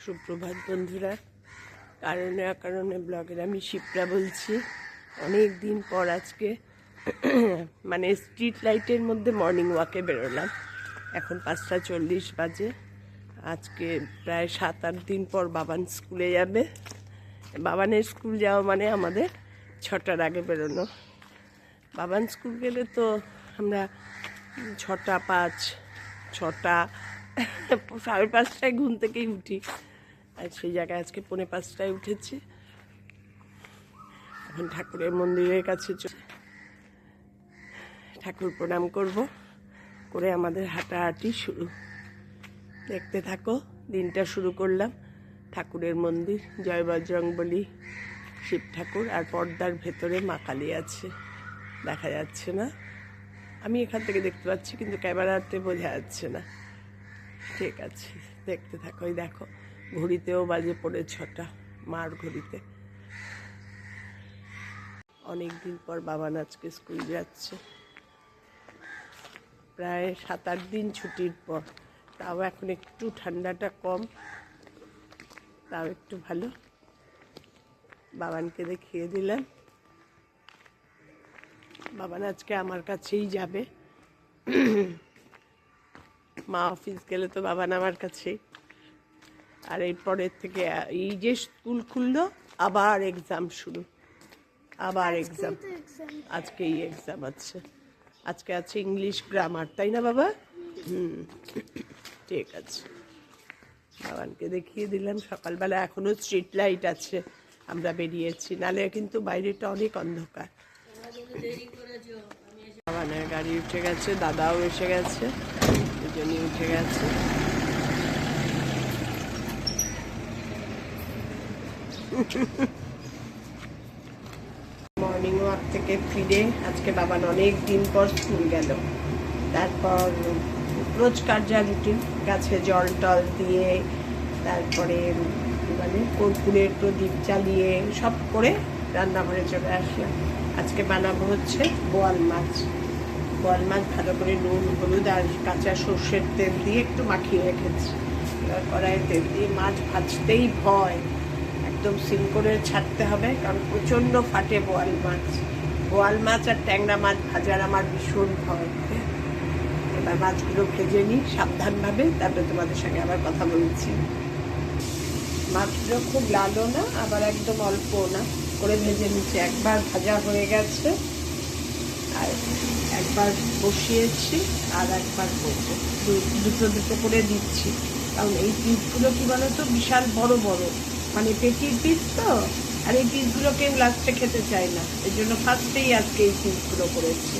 সুপ্রভাত বন্ধুরা, কারণে অকারণে ব্লগের আমি শিপ্রা বলছি। অনেক দিন পর আজকে মানে স্ট্রিট লাইটের মধ্যে মর্নিং ওয়াকে বেরোলাম। এখন 5:40 বাজে। আজকে প্রায় 7-8 দিন পর বাবান স্কুলে যাবে। বাবানের স্কুল যাওয়া মানে আমাদের 6টার আগে বেরোনো। বাবান স্কুল গেলে তো আমরা 6টা 5, 6টা 5:30টায় ঘুম থেকেই উঠি, আর সেই জায়গায় আজকে 4:45টায় উঠেছি। এখন ঠাকুরের মন্দিরের কাছে ঠাকুর প্রণাম করব, করে আমাদের হাঁটাহাঁটি শুরু। দেখতে থাকো, দিনটা শুরু করলাম। ঠাকুরের মন্দির, জয় বজরংবলী, শিব ঠাকুর, আর পর্দার ভেতরে মা কালী আছে, দেখা যাচ্ছে না। আমি এখান থেকে দেখতে পাচ্ছি, কিন্তু ক্যামেরাতে বোঝা যাচ্ছে না। ঠিক আছে, দেখতে থাকো। ওই দেখো, ঘড়িতেও বাজে পড়ে 6টা, মার ঘড়িতে। অনেক দিন পর বাবান আজকে স্কুল যাচ্ছে, প্রায় 7-8 দিন ছুটির পর। তাও এখন একটু ঠান্ডাটা কম, তাও একটু ভালো। বাবানকে দেখিয়ে দিলাম। বাবান আজকে আমার কাছেই যাবে। মা অফিস গেলে তো বাবান আমার কাছেই। আর এরপরের থেকে এই যে স্কুল খুললো, আবার এক্সাম শুরু, আবার এক্সাম। আজকেই এক্সাম আছে, আজকে আছে ইংলিশ গ্রামার, তাই না বাবা? ঠিক আছে, বাবানকে দেখিয়ে দিলাম। সকালবেলা এখনো স্ট্রিট লাইট আছে, আমরা বেরিয়েছি, নালে কিন্তু বাইরেটা অনেক অন্ধকার। বাবানের গাড়ি উঠে গেছে, দাদাও এসে গেছে, দুজনই উঠে গেছে। মর্নিং ওয়াক থেকে ফিরে আজকে বাবান অনেক দিন পর স্কুল গেল। তারপর রোজকার যা রুটিন, গাছে জল টল দিয়ে, তারপরে মানে কর্পূরের প্রদীপ জ্বালিয়ে সব করে রান্নাঘরে চলে আসলাম। আজকে বানাবো হচ্ছে বোয়াল মাছ। বোয়াল মাছ ভালো করে নুন হলুদ আর কাঁচা সর্ষের তেল দিয়ে একটু মাখিয়ে রেখেছি। এবার কড়াইয়ে তেল দিয়ে মাছ ভাজতেই ভয়, একদম সিম করে ছাড়তে হবে, কারণ প্রচণ্ড ফাটে বোয়াল মাছ। বোয়াল মাছ আর ট্যাংরা মাছ ভাজার আমার ভীষণ ভয়। এবার মাছগুলো ভেজে নিই সাবধানভাবে, তারপরে তোমাদের সঙ্গে আবার কথা বলছি। মাছগুলো খুব লালও না, আবার একদম অল্পও না, করে ভেজে নিচ্ছি। একবার ভাজা হয়ে গেছে, আর একবার বসিয়েছি, আর একবার করবো। দুটো করে দিচ্ছি, কারণ এই পিসগুলো কি বলতো বিশাল বড় বড়, মানে পেটির পিস তো, আর এই পিসগুলো কেউ লাস্টে খেতে চায় না, এই জন্য ফার্স্টেই আজকে এই পিসগুলো করেছি।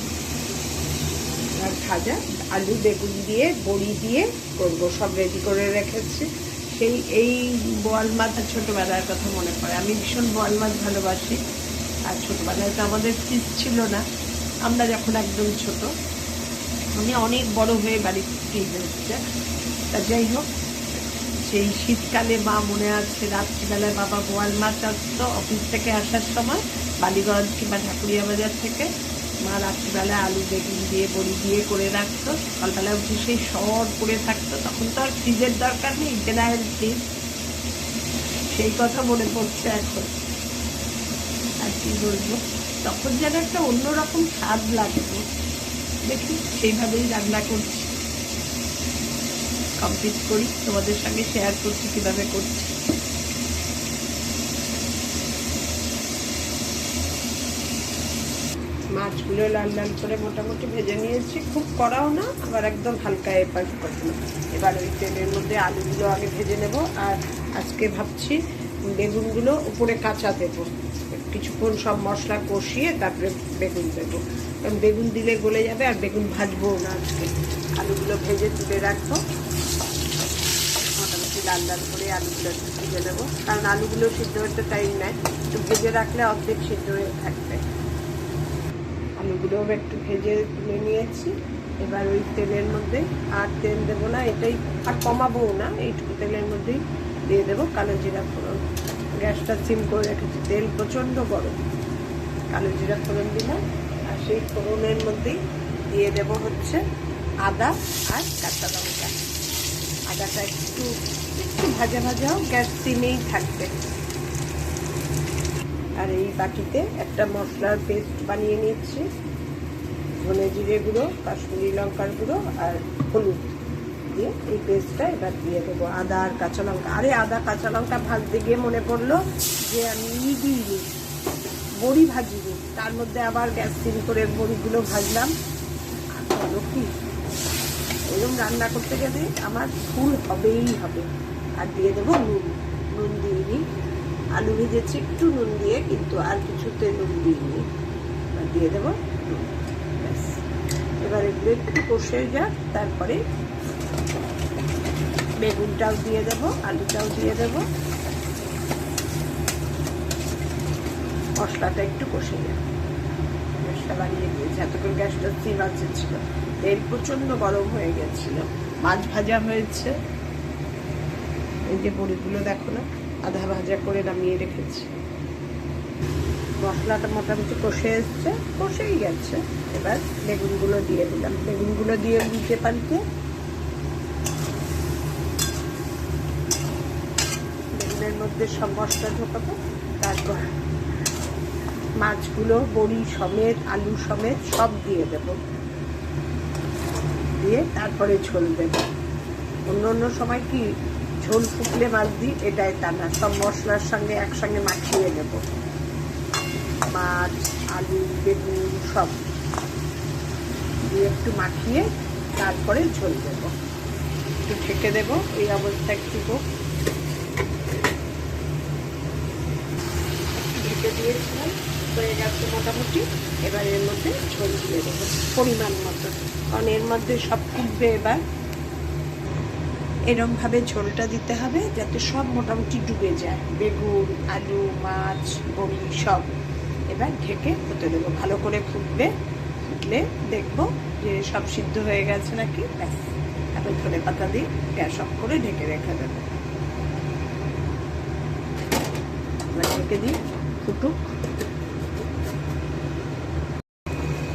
আর ভাজা আলু বেগুন দিয়ে বড়ি দিয়ে করবো, সব রেডি করে রেখেছি। এই বোয়াল মাছ আর ছোটোবেলার কথা মনে পড়ে। আমি ভীষণ বোয়াল মাছ ভালোবাসি। আর ছোটোবেলায় তো আমাদের ফ্রিজ ছিল না, আমরা যখন একদম ছোট, মানে অনেক বড় হয়ে বাড়ির ফ্রিজ হচ্ছে। তা যাই হোক, সেই শীতকালে মা মনে আছে, রাত্রিবেলায় বাবা বোয়াল মাছ আসতো অফিস থেকে আসার সময়, বালিগঞ্জ কিংবা ঢাকুরিয়া বাজার থেকে। মা রাত্রিবেলায় আলু বেগুন দিয়ে বড়ি দিয়ে করে রাখতো, সকালবেলায় উঠে সেই সর করে থাকতো। তখন তো আর ফ্রিজের দরকার নেই, জেনারেল ফ্রিজ। সেই কথা মনে পড়ছে এখন। আর কি বলবো, তখন যেন একটা অন্যরকম স্বাদ লাগতো। দেখি সেইভাবেই রান্না করছি, কমপ্লিট করি, তোমাদের সঙ্গে শেয়ার করছি কীভাবে করছি। মাছগুলো লাল লাল করে মোটামুটি ভেজে নিয়েছি, খুব কড়াও না, আবার একদম হালকা এপাশ করবো। এবার ওই তেলের মধ্যে আলুগুলো আগে ভেজে নেব। আর আজকে ভাবছি বেগুনগুলো উপরে কাঁচা দেবো, কিছুক্ষণ সব মশলা কষিয়ে তারপরে বেগুন দেবো, কারণ বেগুন দিলে গলে যাবে, আর বেগুন ভাজবো না আজকে। আলুগুলো ভেজে তুলে রাখবো, মোটামুটি লাল লাল করে আলুগুলো একটু ভেজে নেবো, কারণ আলুগুলো সিদ্ধ হতে টাইম নেয়, একটু ভেজে রাখলে অর্ধেক সিদ্ধ হয়ে থাকবে। আলুগুলোও একটু ভেজে তুলে নিয়েছি। এবার ওই তেলের মধ্যে, আর তেল দেবো না, এটাই আর কমাবোও না, এইটুকু তেলের মধ্যেই দিয়ে দেবো কালো জিরা ফোড়ন। গ্যাসটা সিম করে রেখেছি, তেল প্রচণ্ড গরম। কালো জিরা ফোড়ন দিলাম, আর সেই ফোড়নের মধ্যেই দিয়ে দেবো হচ্ছে আদা আর কাঁচা লঙ্কা। আদাটা একটু একটু ভাজা ভাজাও, গ্যাস সিমেই থাকবে। আর এই বাটিতে একটা মশলার পেস্ট বানিয়ে নিচ্ছি, ধনে জিরে গুঁড়ো, কাশ্মীরি লঙ্কার গুঁড়ো আর হলুদ দিয়ে এই পেস্টটা এবার দিয়ে দেবো। আদা আর কাঁচা লঙ্কা, আরে আদা কাঁচা লঙ্কা ভাজতে গিয়ে মনে পড়লো যে আমি দিইনি, বড়ি ভাজিনি, তার মধ্যে আবার গ্যাস সিম করে বড়িগুলো ভাজলাম। আর বলো কি, এরকম রান্না করতে গেলে আমার ভুল হবেই হবে। আর দিয়ে দেবো নুন, নুন দিইনি, আলু ভেজেছি একটু নুন দিয়ে, কিন্তু আর কিছুতে নুন দিইনি। আর দিয়ে দেবো নুন, ব্যাস। এবার এগুলো একটু কষে যাক, তারপরে বেগুনটাও দিয়ে দেবো, আলুটাও দিয়ে দেবো, মশলাটা একটু কষে যাক। গ্যাসটা বাড়িয়ে দিয়েছি, এতক্ষণ গ্যাসটা সিম আছে ছিল, তেল প্রচন্ড গরম হয়ে গেছিল। মাছ ভাজা হয়েছে, এই যে বড়িগুলো দেখো না, আধা ভাজা করে নামিয়ে রেখেছি। মশলাটা মোটামুটি কষে এসছে, কষেই গেছে। এবার বেগুনগুলো দিয়ে দিলাম, বেগুনগুলো দিয়ে দিতে পারতে বেগুনের মধ্যে সব মশলা ঢোকাবো, তারপর মাছগুলো বড়ি সমেত আলু সমেত সব দিয়ে দেব, দিয়ে তারপরে ঝোল দেব। অন্য অন্য সময় কি ঝোল ফুটলে মাছ দিই, এটাই তা না, সব মশলার সঙ্গে একসঙ্গে মাখিয়ে নেব, মাছ আলু বেগুন সব দিয়ে একটু মাখিয়ে তারপরে ঝোল দেব। একটু ঢেকে দেব, এই অবস্থা একটু ঢেকে দিয়েছিলাম, হয়ে গেছে মোটামুটি। এবার এর মধ্যে ঝোল দিয়ে দেবো পরিমাণ মতো, কারণ এর মধ্যে সব ফুটবে। এবার এরমভাবে ঝোলটা দিতে হবে যাতে সব মোটামুটি ডুবে যায়, বেগুন আলু মাছ বড়ি সব। এবার ঢেকে হতে দেবো, ভালো করে ফুটবে, ফুটলে দেখবো যে সব সিদ্ধ হয়ে গেছে নাকি, ব্যাস। তারপর ধনে পাতা দিয়ে গ্যাস অফ করে ঢেকে রেখে দেবো। ঢেকে দিই, ফুটুক।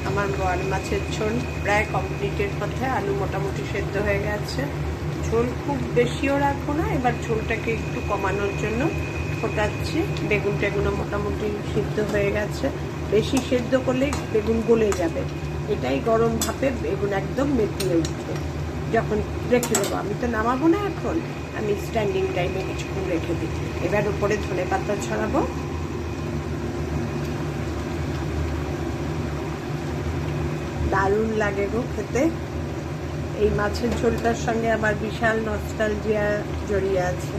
আমার বোয়াল মাছের ঝোল প্রায় কমপ্লিটের পথে, আলু মোটামুটি সেদ্ধ হয়ে গেছে। ঝোল খুব বেশিও রাখবো না, এবার ঝোলটাকে একটু কমানোর জন্য ফোটাচ্ছি। বেগুন টেগুনও মোটামুটি সিদ্ধ হয়ে গেছে, বেশি সেদ্ধ করলে বেগুন গলে যাবে। এটাই গরম ভাপে বেগুন একদম মেটিয়ে উঠবে। যখন রেখে দেবো, আমি তো নামাবো না এখন, আমি স্ট্যান্ডিং টাইমে কিছুক্ষণ রেখে দিই। এবার উপরে ধনে পাতা ছড়াবো। দারুণ লাগে গো খেতে। এই মাছের ঝোলটার সঙ্গে আমার বিশাল নস্টালজিয়া জড়িয়ে আছে।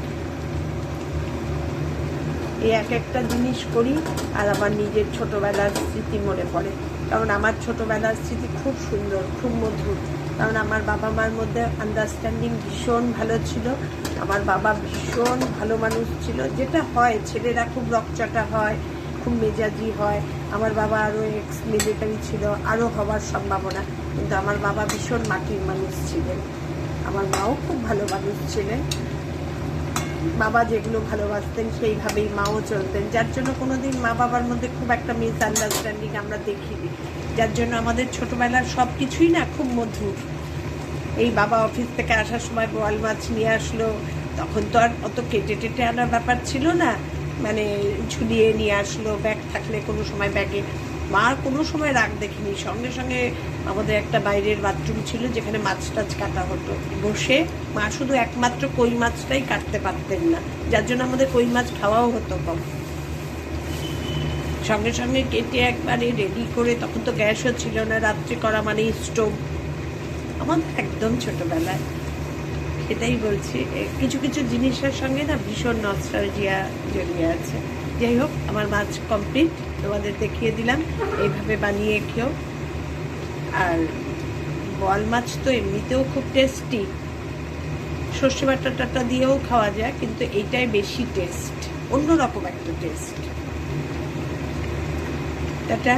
এই এক একটা জিনিস করি আর আমার নিজের ছোটবেলার স্মৃতি মনে পড়ে, কারণ আমার ছোটবেলার স্মৃতি খুব সুন্দর, খুব মধুর। কারণ আমার বাবা মার মধ্যে আন্ডারস্ট্যান্ডিং ভীষণ ভালো ছিল। আমার বাবা ভীষণ ভালো মানুষ ছিল, যেটা হয় ছেলেরা খুব রকচটা হয়, খুব মেজাজি হয়। আমার বাবা আরও এক্স মিলিটারি ছিল, আরও হওয়ার সম্ভাবনা, কিন্তু আমার বাবা ভীষণ মাটির মানুষ ছিলেন। আমার মাও খুব ভালো মানুষ ছিলেন। বাবা যেগুলো ভালোবাসতেন সেইভাবেই মাও চলতেন, যার জন্য কোনোদিন মা বাবার মধ্যে খুব একটা মিসআন্ডারস্ট্যান্ডিং আমরা দেখিনি, যার জন্য আমাদের ছোটবেলার সব কিছুই না খুব মধুর। এই বাবা অফিস থেকে আসার সময় বোয়াল মাছ নিয়ে আসলো, তখন তো আর অত কেটে টেটে আনার ব্যাপার ছিল না, মানে ঝুলিয়ে নিয়ে আসলো, ব্যাগ থাকলে কোনো সময় ব্যাগে। মার কোনো সময় রাগ দেখিনি, সঙ্গে সঙ্গে আমাদের একটা বাইরের বাথরুম ছিল যেখানে মাছ টাছ কাটা হতো, বসে মা শুধু একমাত্র কই মাছটাই কাটতে পারতেন না, যার জন্য আমাদের কই মাছ খাওয়াও হতো কম। সঙ্গে সঙ্গে কেটে একবারে রেডি করে, তখন তো গ্যাসও ছিল না, রাত্রে করা মানে স্টোভ। আমার একদম ছোটবেলায়, এটাই বলছি, কিছু কিছু জিনিসের সঙ্গে না ভীষণ নস্টালজিয়া জড়িয়ে আছে। যাই হোক, আমার মাছ কমপ্লিট, তোমাদের দেখিয়ে দিলাম, এইভাবে বানিয়ে খেও। আর বোয়াল মাছ তো এমনিতেও খুব টেস্টি, সর্ষে বাটা টাটা দিয়েও খাওয়া যায়, কিন্তু এইটাই বেশি টেস্ট, অন্যরকম একটা টেস্ট। টাটা।